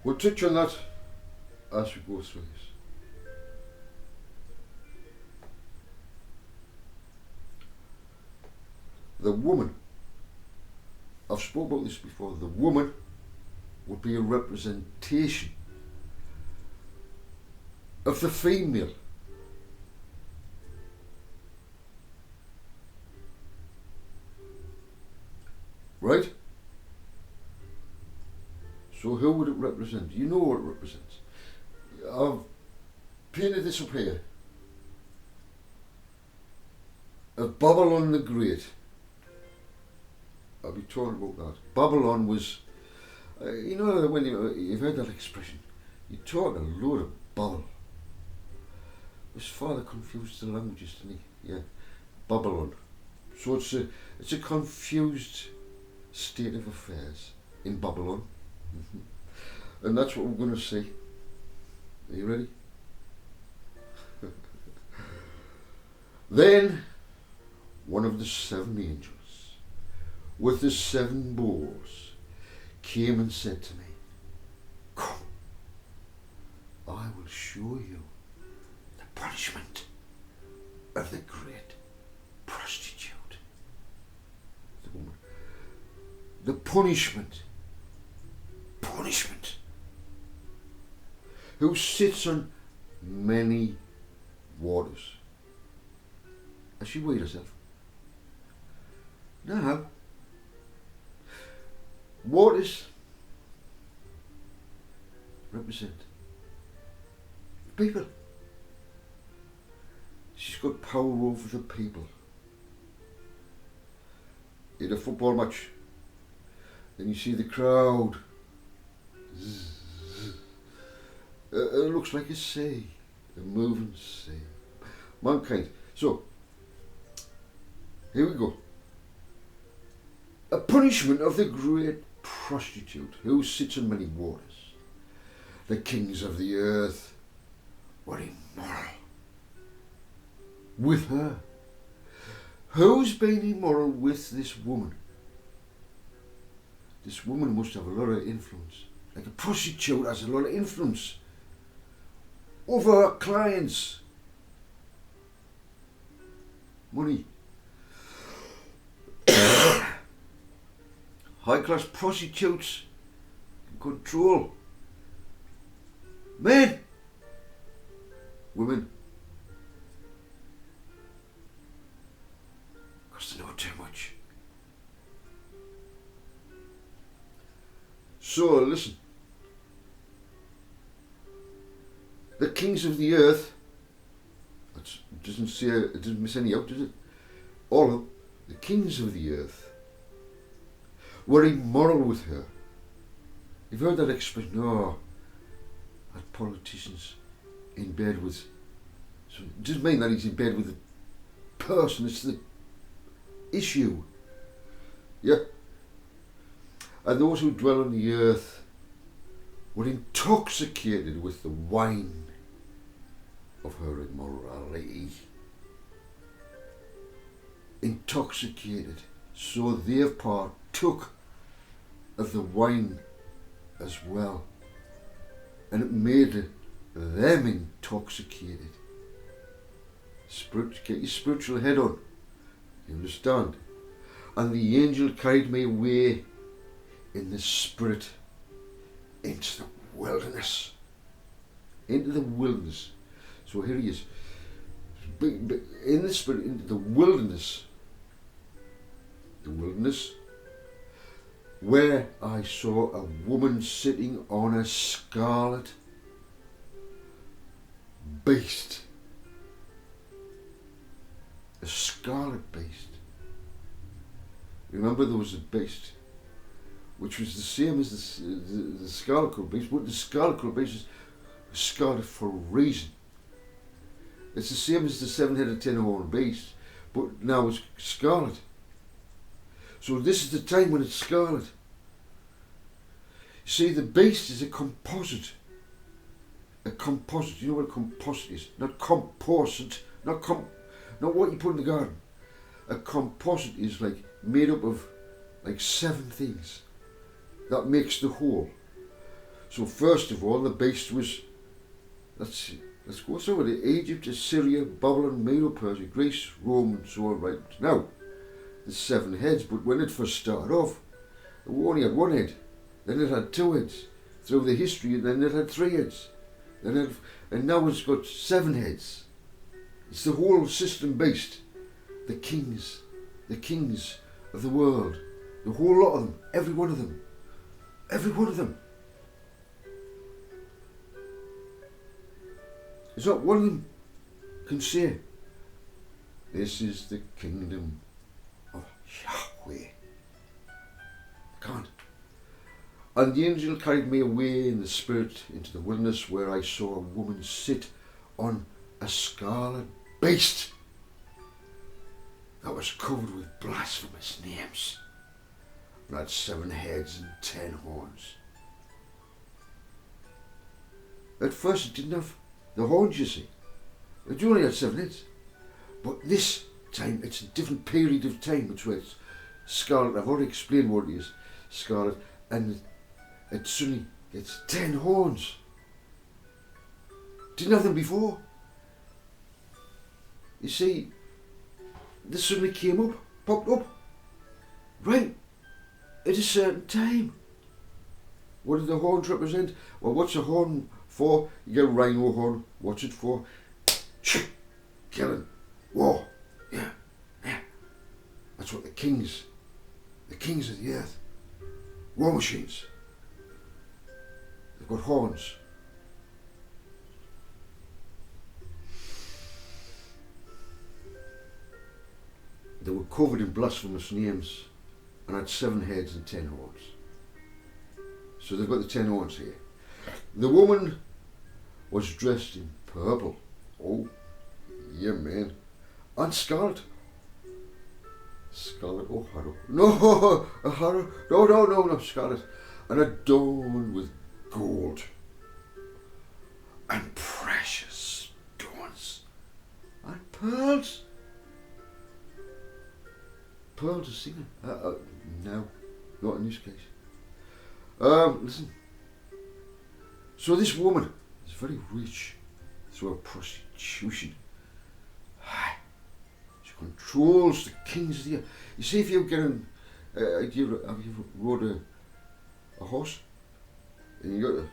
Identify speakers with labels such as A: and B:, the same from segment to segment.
A: We'll touch on that as we go through this. The woman, I've spoken about this before, the woman would be a representation of the female. Right? So who would it represent? You know what it represents. I've painted this up here of Babylon the Great. I'll be talking about that. Babylon was, you know, when you've heard that expression, you talk a load of babble. His father confused the languages, didn't he? Yeah, Babylon. So it's a confused state of affairs in Babylon. And that's what we're going to see. Are you ready? Then one of the 7 angels with the 7 bowls came and said to me, "Come, I will show you the punishment of the great prostitute." The woman. The punishment. Who sits on many waters. Has she weighed herself? No. Waters represent people. She's got power over the people. In a football match, then you see the crowd. It looks like a sea, a moving sea. Mankind. So, here we go. A punishment of the great prostitute who sits in many waters. The kings of the earth were immoral with her. Who's been immoral with this woman? This woman must have a lot of influence. Like a prostitute has a lot of influence over her clients. Money. High class prostitutes can control men, women, because they know too much. So listen, the kings of the earth, it doesn't miss any out, does it? All of them, the kings of the earth were immoral with her. You've heard that expression, oh, that politician's in bed with, so it doesn't mean that he's in bed with the person, it's the issue. Yeah. And those who dwell on the earth were intoxicated with the wine of her immorality. Intoxicated, so they partook of the wine as well, and it made them intoxicated. Get your spiritual head on, you understand? And the angel carried me away in the spirit into the wilderness. Into the wilderness. So here he is. In the spirit, into the wilderness. The wilderness. Where I saw a woman sitting on a scarlet beast. A scarlet beast. Remember, there was a beast which was the same as the scarlet coloured beast, but the scarlet coloured beast was scarlet for a reason. It's the same as the 7-headed 10-horned beast, but now it's scarlet. So this is the time when it's scarlet. You see, the beast is a composite. A composite. You know what a composite is? Not composite. Not what you put in the garden. A composite is like made up of like 7 things. That makes the whole. So first of all, the beast was, let's go through it. Egypt, Assyria, Babylon, Medo-Persia, Greece, Rome, and so on. Right now, there's 7 heads, but when it first started off, it only had 1 head. Then it had 2 heads. Through the history, and then it had 3 heads. And now it's got 7 heads. It's the whole system based. The kings of the world, the whole lot of them, every one of them. There's not one of them can say, this is the kingdom of Yahweh. Can't. And the angel carried me away in the spirit into the wilderness, where I saw a woman sit on a scarlet beast that was covered with blasphemous names, and had 7 heads and 10 horns. At first it didn't have the horns, you see. It only had 7 heads. But this time it's a different period of time. It's where it's scarlet. I've already explained what it is, scarlet, and it suddenly gets 10 horns. Didn't have them before. You see, this suddenly came up, popped up, right at a certain time. What did the horns represent? Well, what's a horn for? You get a rhino horn. What's it for? Killing. War. Yeah. That's what the kings of the earth, war machines, they've got horns. They were covered in blasphemous names and had 7 heads and 10 horns. So they've got the 10 horns here. The woman was dressed in purple. Oh, yeah, man. And scarlet. Scarlet O'Hara. No, O'Hara. No, scarlet. And adorned with gold and precious stones and pearls. Pearls are singing. No, not in this case. Listen. So this woman is very rich through her prostitution. She controls the kings of the earth. You see, if you're getting, have you ever rode a horse? And you got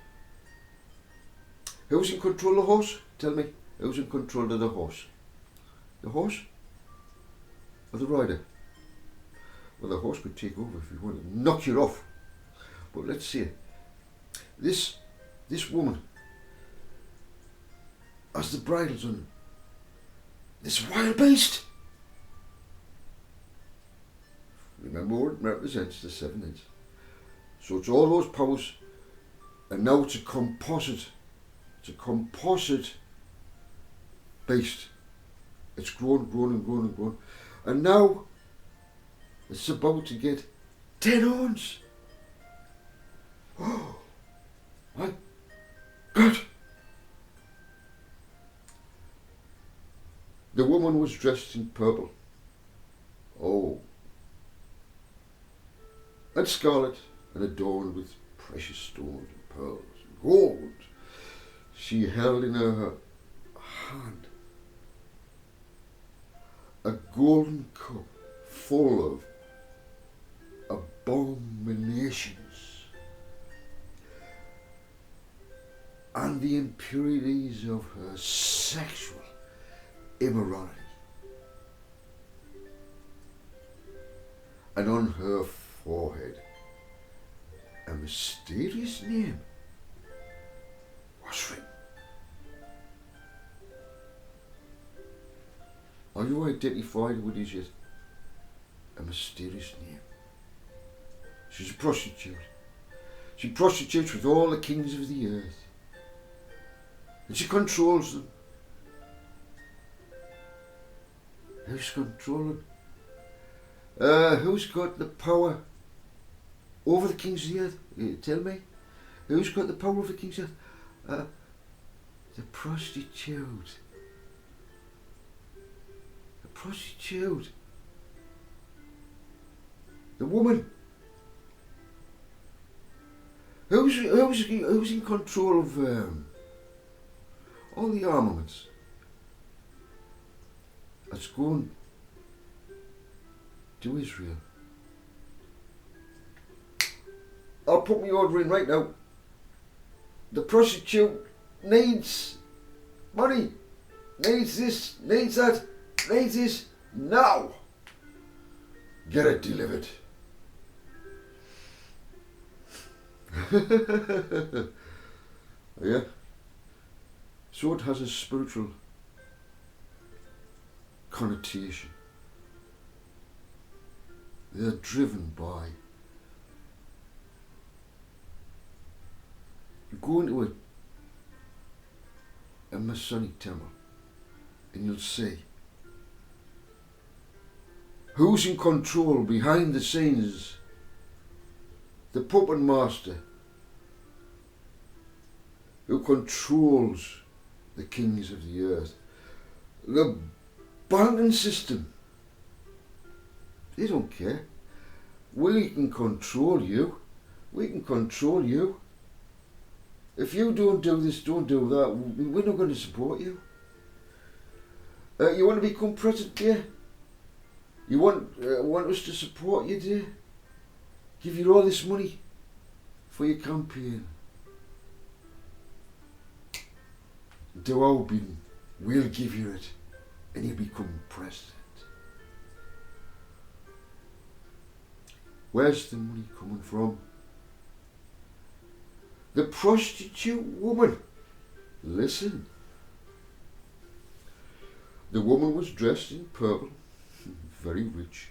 A: who's in control of the horse? Tell me, who's in control of the horse? The horse or the rider? Well, the horse could take over if he wanted to knock you off. But let's see. This woman has the bridles on this wild beast. Remember what it represents, the 7 heads. So it's all those powers, and now it's a composite. It's a composite beast. It's grown. And now it's about to get 10 horns. Oh, my God. The woman was dressed in purple. Oh. And scarlet, and adorned with precious stones and pearls and gold. She held in her hand a golden cup full of abominations and the impurities of her sexual immorality. And on her forehead a mysterious name was written. Are you identified with this yet? A mysterious name. She's a prostitute. She prostitutes with all the kings of the earth. And she controls them. Who's controlling? Who's got the power over the kings of the earth? Tell me. Who's got the power over the kings of the earth? The prostitute. The prostitute. The woman. Who's in control of all the armaments that's going to Israel? I'll put my order in right now. The prostitute needs money, needs this, needs that, needs this now. Get it delivered. Yeah. So it has a spiritual connotation. They're driven by. You go into a Masonic temple and you'll see who's in control behind the scenes. The puppet master who controls the kings of the earth. The banking system, they don't care. We can control you. We can control you. If you don't do this, don't do that, we're not going to support you. You want to become president, dear? You want us to support you, dear? Give you all this money for your campaign. Do our bidding, we'll give you it, and you become president. Where's the money coming from? The prostitute woman. Listen. The woman was dressed in purple, very rich.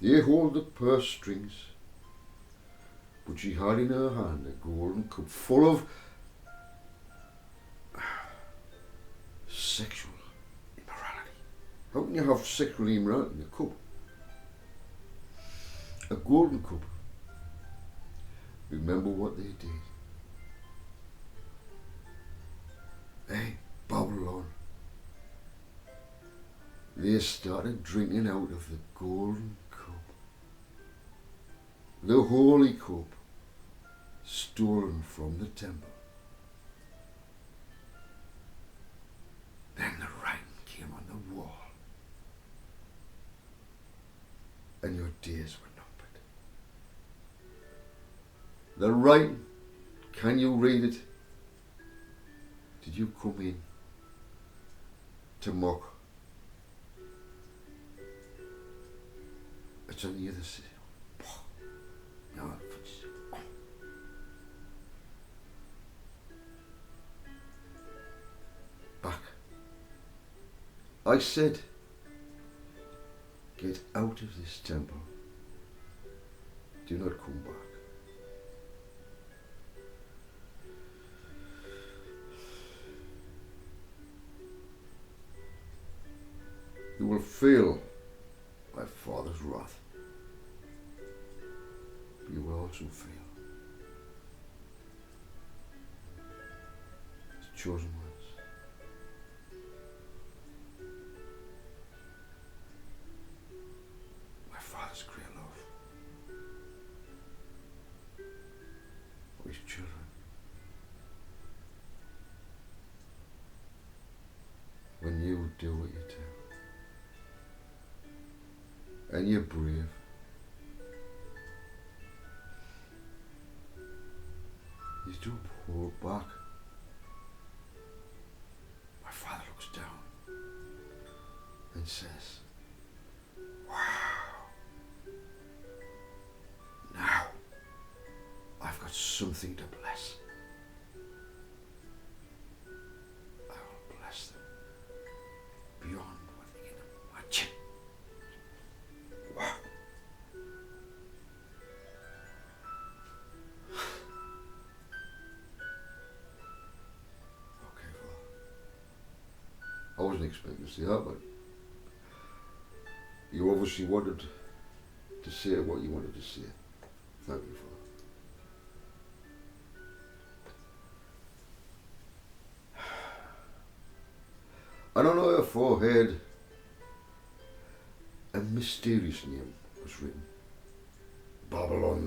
A: They hold the purse strings, but she had in her hand a golden cup full of sexual immorality. How can you have sexual immorality in a cup? A golden cup. Remember what they did. Hey, Babylon. They started drinking out of the golden cup. The holy cup stolen from the temple. Then the writing came on the wall. And your days were numbered. The writing, can you read it? Did you come in to mock? It's on the other side. No, back. I said, get out of this temple. Do not come back. You will feel my Father's wrath. You will also feel His chosen ones. My Father's great love for His children. When you do what you do, and you're brave, you don't hold back. My Father looks down and says, wow, now I've got something to bless. I will bless them beyond what they can imagine. Wow. I wasn't expecting to see that, but you obviously wanted to say what you wanted to say. Thank you for that. And on her forehead, a mysterious name was written. Babylon